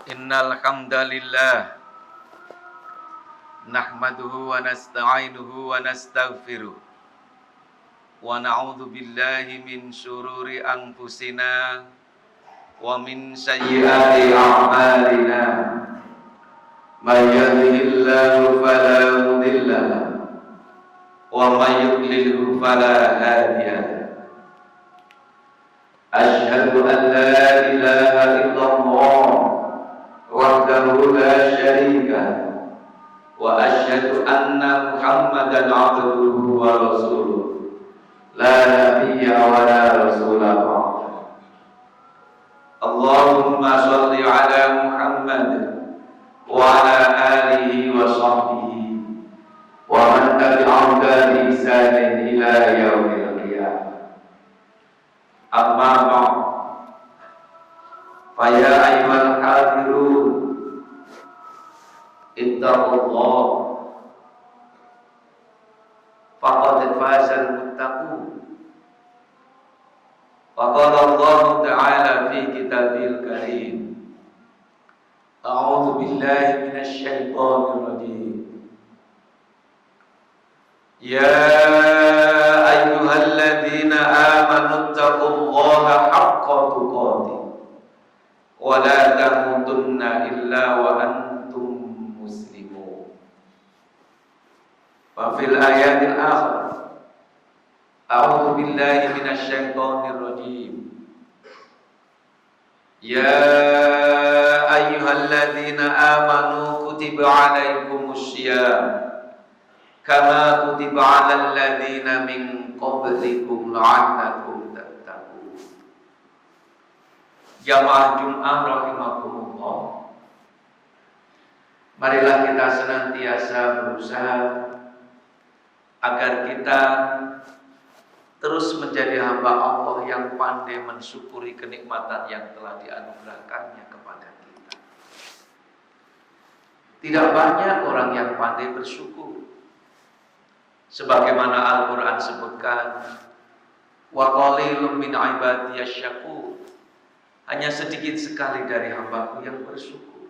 Innal hamdalillah nahmaduhu wa nasta'inuhu wa nastaghfiruh wa na'udzu billahi min syururi anfusina wa min sayyiati a'malina may yahdihillahu fala mudilla lahu wa may yudlilhu fala hadiya lahu. Asyhadu an la ilaha illallah wahdahu la syarika wa asyhadu anna Muhammadan abduhu wa rasuluh la nabiyya wa la rasula ba'da. Allahumma shalli ala Muhammad wa ala alihi wa sahbihi wa man tabi'ahum bi ihsanin ila yaumil qiyamah. Amma ba'd. Faya ayyuhal hadirun ittaqullah faqad fazal muttaqun. Faqala Allah Ta'ala fi kitabil karim. A'udzu billahi minasy syaithanir rajim. Ya ayyuhalladzina amanu taqullaha haqqa tuqatih wa la tamutunna illa wa antum muslimun. Wa fil ayatil akhir a'udzu billahi minasy syaithanir rajim. Ya ayyuhalladzina amanu kutiba 'alaikumus syiyam kama kutiba 'alal ladzina min qablikum la'allakum tattaqun. Jamaah Jum'ah rahimakumullah, marilah kita senantiasa berusaha agar kita terus menjadi hamba Allah yang pandai mensyukuri kenikmatan yang telah dianugerahkannya kepada kita. Tidak banyak orang yang pandai bersyukur. Sebagaimana Al-Quran sebutkan, wa qalilum min ibadiyasy syakur, hanya sedikit sekali dari hambaku yang bersyukur.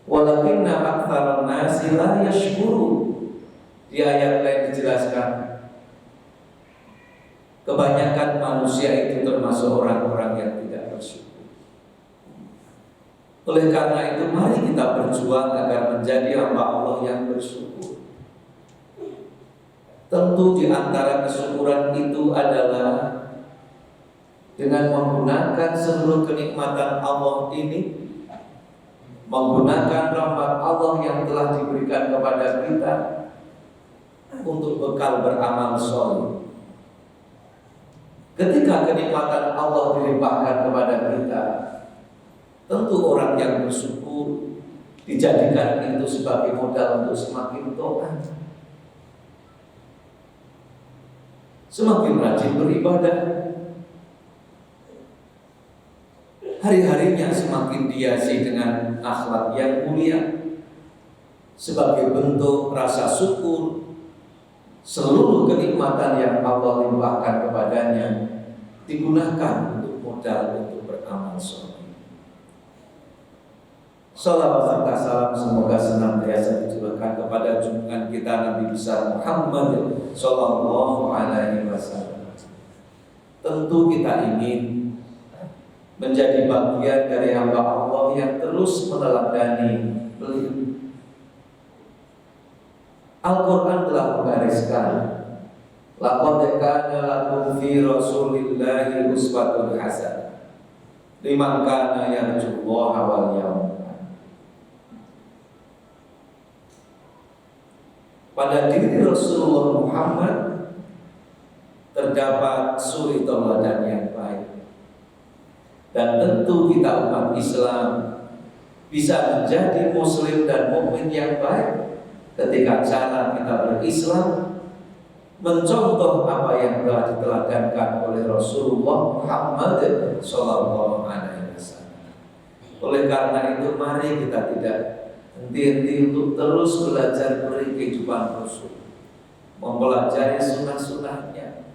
Walakinna aktsarun nasi la yashkurun. Di ayat lain dijelaskan, kebanyakan manusia itu termasuk orang-orang yang tidak bersyukur. Oleh karena itu, mari kita berjuang agar menjadi hamba Allah yang bersyukur. Tentu di antara kesyukuran itu adalah dengan menggunakan seluruh kenikmatan Allah ini, menggunakan rahmat Allah yang telah diberikan kepada kita untuk bekal beramal sholih. Ketika kenikmatan Allah dilimpahkan kepada kita, tentu orang yang bersyukur dijadikan itu sebagai modal untuk semakin taat, semakin rajin beribadah, hari-harinya semakin dihiasi dengan akhlak yang mulia. Sebagai bentuk rasa syukur, seluruh kenikmatan yang Allah limpahkan kepadanya digunakan untuk modal untuk beramal sholih. Salawat serta salam semoga senantiasa dicurahkan kepada junjungan kita Nabi besar Muhammad sallallahu alaihi wasallam. Tentu kita ingin menjadi bagian dari hamba Allah yang terus meneladani beliau. Al-Quran telah menggariskan, laqad kana lakum fi rasulillahi uswatun hasanah liman kana yarjullaha wal yawmal akhir. Pada diri Rasulullah Muhammad terdapat suri tauladan yang baik. Dan tentu kita umat Islam bisa menjadi muslim dan mukmin yang baik ketika cara kita berislam mencontoh apa yang telah diteladankan oleh Rasulullah Muhammad sallallahu alaihi wasallam. Oleh karena itu, mari kita tidak henti-henti untuk terus belajar dari kehidupan Rasul, mempelajari sunnah-sunnahnya,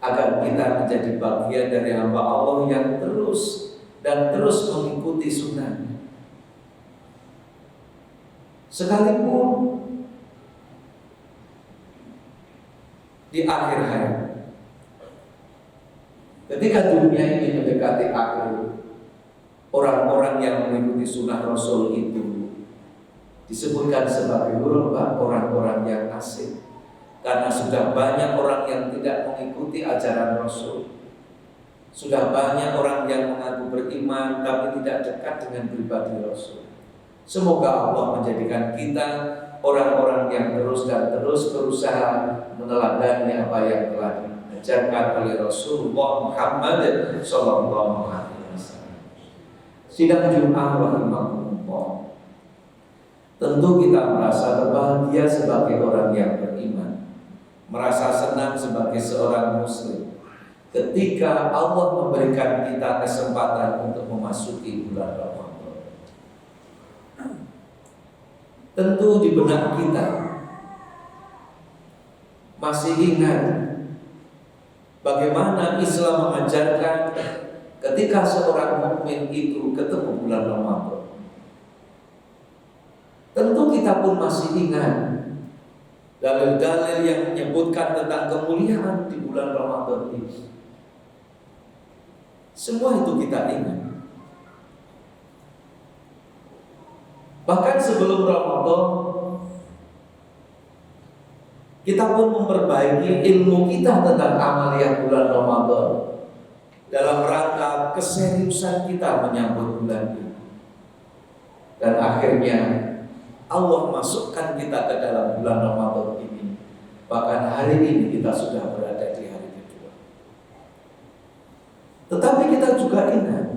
agar kita menjadi bagian dari hamba Allah yang terus dan terus mengikuti sunnahnya. Sekalipun di akhir hayat, ketika dunia ini mendekati akhir, orang-orang yang mengikuti sunnah Rasul itu disebutkan sebagai orang-orang yang asik, karena sudah banyak orang yang tidak mengikuti ajaran Rasul. Sudah banyak orang yang mengaku beriman tapi tidak dekat dengan pribadi Rasul. Semoga Allah menjadikan kita orang-orang yang terus berusaha meneladani apa yang telah diajarkan oleh Rasulullah Muhammad sallallahu alaihi wasallam. Sidang Jumat rahimakumullah. Tentu kita merasa berbahagia sebagai orang yang beriman, merasa senang sebagai seorang muslim ketika Allah memberikan kita kesempatan untuk memasuki bulan Ramadan. Tentu di benak kita masih ingat bagaimana Islam mengajarkan ketika seorang mukmin itu ketemu bulan Ramadan. Tentu kita pun masih ingat dalil-dalil yang menyebutkan tentang kemuliaan di bulan Ramadan ini. Semua itu kita ingat. Bahkan sebelum Ramadan, kita pun memperbaiki ilmu kita tentang amaliyah bulan Ramadan dalam rangka keseriusan kita menyambut bulan ini. Dan akhirnya Allah masukkan kita ke dalam bulan Ramadan ini. Bahkan hari ini kita sudah berada di hari kedua. Tetapi kita juga ingat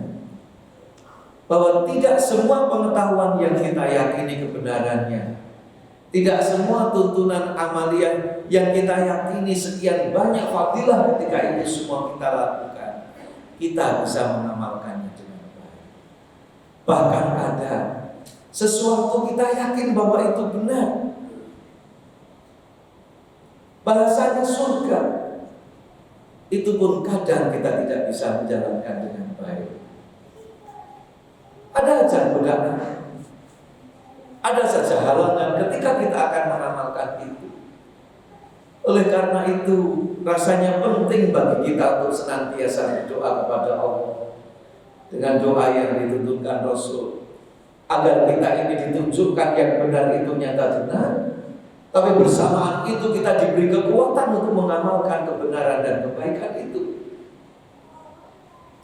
bahwa tidak semua pengetahuan yang kita yakini kebenarannya, tidak semua tuntunan amaliyah yang kita yakini sekian banyak fadilah ketika itu semua kita lakukan, kita bisa mengamalkannya dengan baik. Bahkan ada sesuatu kita yakin bahwa itu benar, balasannya surga, itu pun kadang kita tidak bisa menjalankan dengan baik. Ada saja godaan, ada saja halangan ketika kita akan mengamalkan itu. Oleh karena itu, rasanya penting bagi kita untuk senantiasa berdoa kepada Allah dengan doa yang dituntunkan Rasul, agar kita ini ditunjukkan yang benar itu nyata benar, tapi bersamaan itu kita diberi kekuatan untuk mengamalkan kebenaran dan kebaikan itu.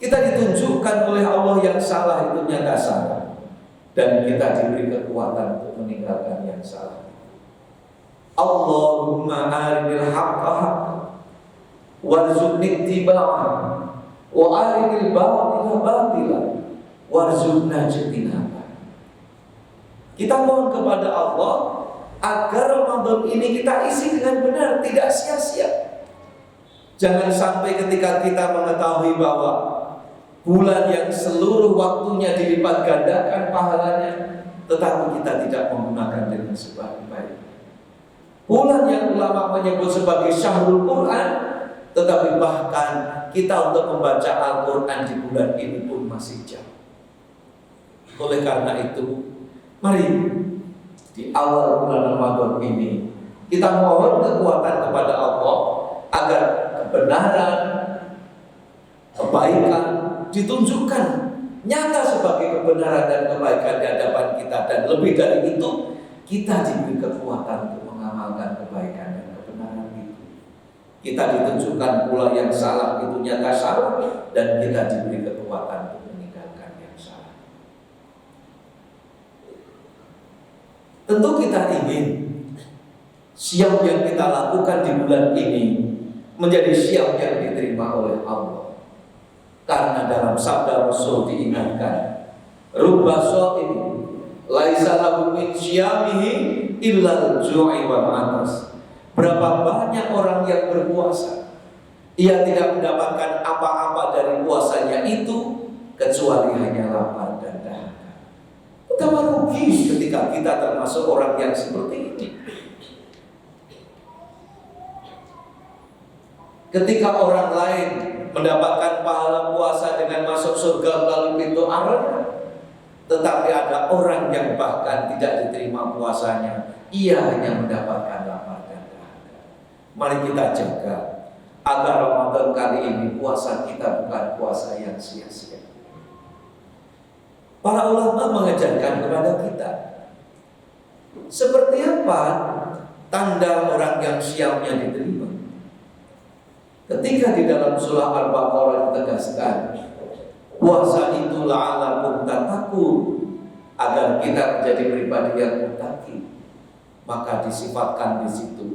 Kita ditunjukkan oleh Allah yang salah itu nyata salah, dan kita diberi kekuatan untuk meninggalkan yang salah. Allahumma arinil haqqa haqqan warzuqni ittiba'ah wa arinil batila batilan warzuqna ijtinabah. Kita mohon kepada Allah agar Ramadan ini kita isi dengan benar, tidak sia-sia. Jangan sampai ketika kita mengetahui bahwa bulan yang seluruh waktunya dilipat gandakan pahalanya, tetapi kita tidak menggunakan dengan sebaik-baiknya. Bulan yang ulama menyebut sebagai syahrul Quran, tetapi bahkan kita untuk membaca Al-Quran di bulan ini pun masih jauh. Oleh karena itu, mari di awal bulan Ramadan ini kita mohon kekuatan kepada Allah agar kebenaran, kebaikan ditunjukkan nyata sebagai kebenaran dan kebaikan di hadapan kita, dan lebih dari itu kita diberi kekuatan untuk mengamalkan kebaikan dan kebenaran itu. Kita ditunjukkan pula yang salah itu nyata salah, dan kita diberi kekuatan untuk meninggalkan yang salah. Tentu kita ingin siam yang kita lakukan di bulan ini menjadi siam yang diterima oleh Allah. Karena dalam sabda Rasul diingatkan, rubba sha'im laisa lahu min syiyamihi illa al-ju'i wal 'atas. Berapa banyak orang yang berpuasa, ia tidak mendapatkan apa-apa dari puasanya itu kecuali hanya lapar dan dahaga. Betapa rugi ketika kita termasuk orang yang seperti ini. Ketika orang lain mendapatkan pahala puasa dengan masuk masuk surga melalui pintu Ar-Rayyan. Tetapi ada orang yang bahkan tidak diterima puasanya, ia hanya mendapatkan lapar dan dahaga. Mari kita jaga agar Ramadan kali ini puasa kita bukan puasa yang sia-sia. Para ulama mengajarkan kepada kita seperti apa tanda orang yang siamnya diterima. Ketika di dalam surah Al-Baqarah ditegaskan, puasa itu la'allakum tattaqun, agar kita menjadi pribadi yang muttaqi. Maka disifatkan di situ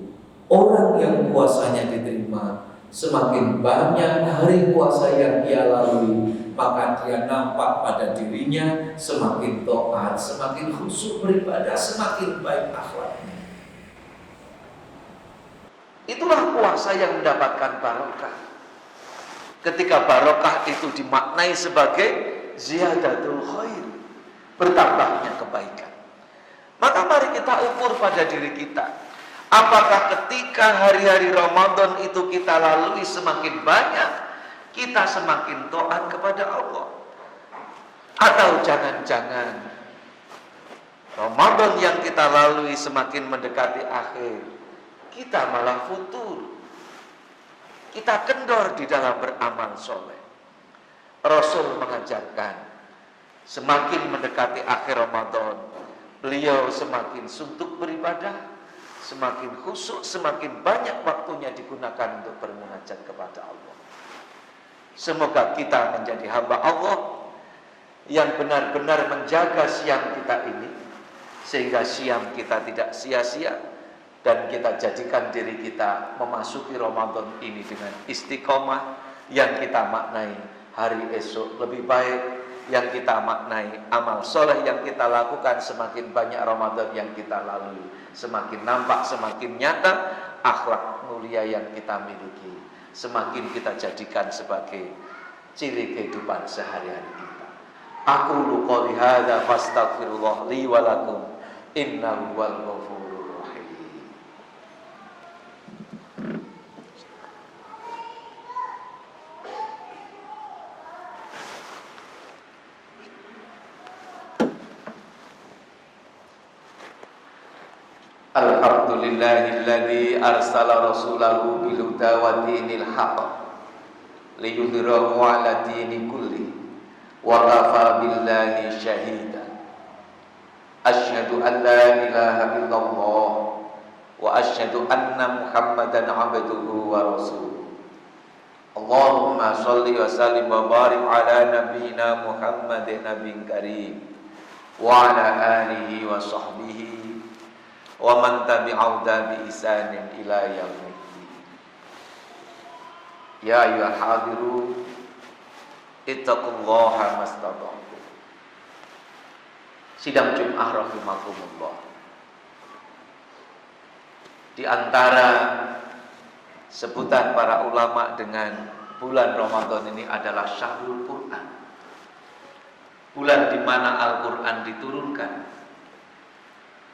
orang yang puasanya diterima, semakin banyak hari puasa yang ia lalui, maka dia nampak pada dirinya semakin taat, semakin khusyuk beribadah, semakin baik akhlaknya. Itulah puasa yang mendapatkan barokah. Ketika barokah itu dimaknai sebagai ziyadatul khair, bertambahnya kebaikan. Maka mari kita ukur pada diri kita, apakah ketika hari-hari Ramadan itu kita lalui semakin banyak, kita semakin taat kepada Allah? Atau jangan-jangan Ramadan yang kita lalui semakin mendekati akhir, kita malah futur, kita kendor di dalam beramal soleh. Rasul mengajarkan, semakin mendekati akhir Ramadan, beliau semakin suntuk beribadah, semakin khusyuk, semakin banyak waktunya digunakan untuk bermunajat kepada Allah. Semoga kita menjadi hamba Allah yang benar-benar menjaga siam kita ini, sehingga siam kita tidak sia-sia, dan kita jadikan diri kita memasuki Ramadan ini dengan istiqomah, yang kita maknai hari esok lebih baik, yang kita maknai amal soleh yang kita lakukan semakin banyak Ramadan yang kita lalui, semakin nampak, semakin nyata akhlak mulia yang kita miliki, semakin kita jadikan sebagai ciri kehidupan sehari-hari kita. Aqulu qouli hadza fastaghfirullah li wa lakum innahu huwal ghafurur rahim. Alhamdulillahilladzi arsala rasulahu bil huda wa dinil haqq liyudhhirahu 'ala dini kulli wa kafa billahi syahida. Asyhadu an la ilaha illallah wa asyhadu anna Muhammadan 'abduhu wa rasuluh. Allahumma shalli wa sallim wa barik 'ala nabiyyina Muhammadin nabiyyin karim wa 'ala alihi wa sahbihi wa man tabi'ahu bi ihsanin ila yaumil din. Ya ayyuhal hadirun ittaqullaha mastata'tum. Sidang Jumat rahimakumullah. Di antara sebutan para ulama dengan bulan Ramadan ini adalah Syahrul Quran, bulan di mana Al-Quran diturunkan,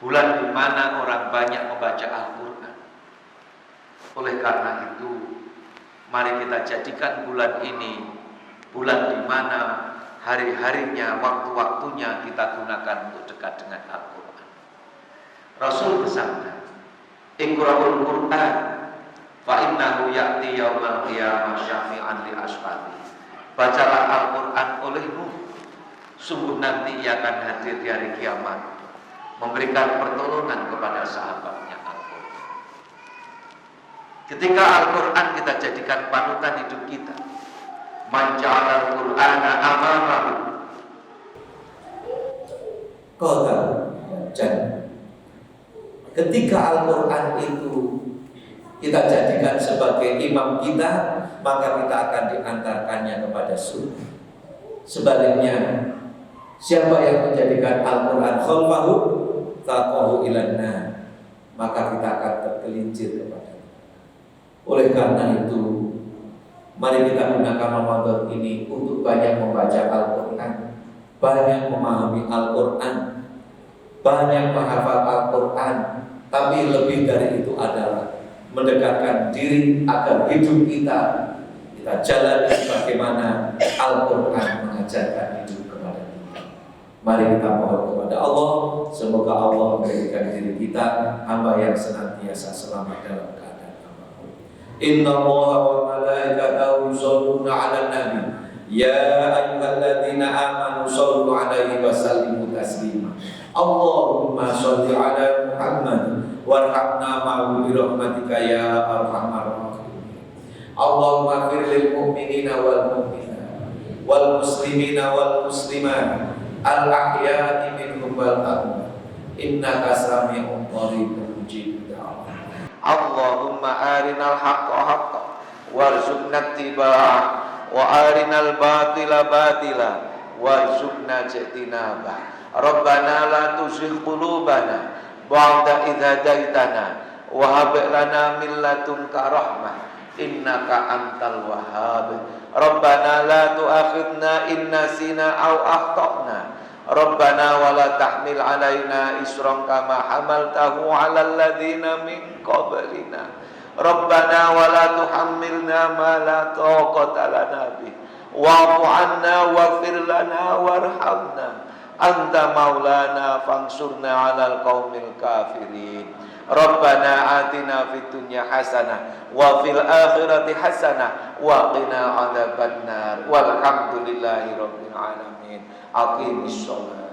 bulan di mana orang banyak membaca Al-Quran. Oleh karena itu, mari kita jadikan bulan ini bulan di mana hari-harinya, waktu-waktunya kita gunakan untuk dekat dengan Al-Quran. Rasul bersabda, Iqra'ul Quran fa innahu ya'ti yaumal qiyamah syafi'an li ashabi. Bacalah Al-Quran olehmu, sungguh nanti ia akan hadir di hari kiamat, memberikan pertolongan kepada sahabatnya Al-Quran. Ketika Al-Quran kita jadikan panutan hidup kita, man ja'ala al-Qur'ana amamahu qala jannah. Ketika Al-Quran itu kita jadikan sebagai imam kita, maka kita akan diantarkannya kepada surga. Sebaliknya, siapa yang menjadikan Al-Quran khalfahu taqahu ilanna, maka kita akan tergelincir kepada. Oleh karena itu, mari kita gunakan Ramadan ini untuk banyak membaca Al-Quran, banyak memahami Al-Quran, banyak menghafal Al-Quran. Tapi lebih dari itu adalah mendekatkan diri agar hidup kita kita jalani sebagaimana Al-Quran mengajarkan itu kepada kita. Mari kita mohon kepada Allah, semoga Allah memberikan diri kita hamba yang senantiasa selamat dalam keadaan apapun. Inna Allaha wa malaikatahu yusholluna 'alan nabi ya ayyuhalladzina amanu shollu 'alaihi wa sallimu taslima. Allahumma sholli 'ala Muhammad warhamna ma'ahu bi rahmatika ya arhamar rahimin. Allahumma ighfir lil mu'minina wal mu'minat wal muslimina wal muslimat al ahya'i minhum wal amwat innaka sami'un qaribun mujibud da'wat. Allahumma arinal haqqa haqqan warzuqna ittiba'ah wa arinal batila batila warzuqna ijtinabah. Rabbana la tuzigh qulubana ba'da idh hadaitana wa hab lana min ladunka rahmah innaka antal wahhab. Rabbana la tu'akhidna in nasina aw akhtana. Rabbana wa la tahmil 'alaina isran kama hamaltahu 'alal ladzina min qablina. Rabbana wa la tuhammilna ma la taqata lana bih wa'fu 'anna waghfir lana warhamna anta maulana fansurna 'alal qaumil kafirin. Rabbana atina fid dunya hasanah wa fil akhirati hasanah wa qina adzabannar walhamdulillahi rabbil alamin. Aqimis shalah.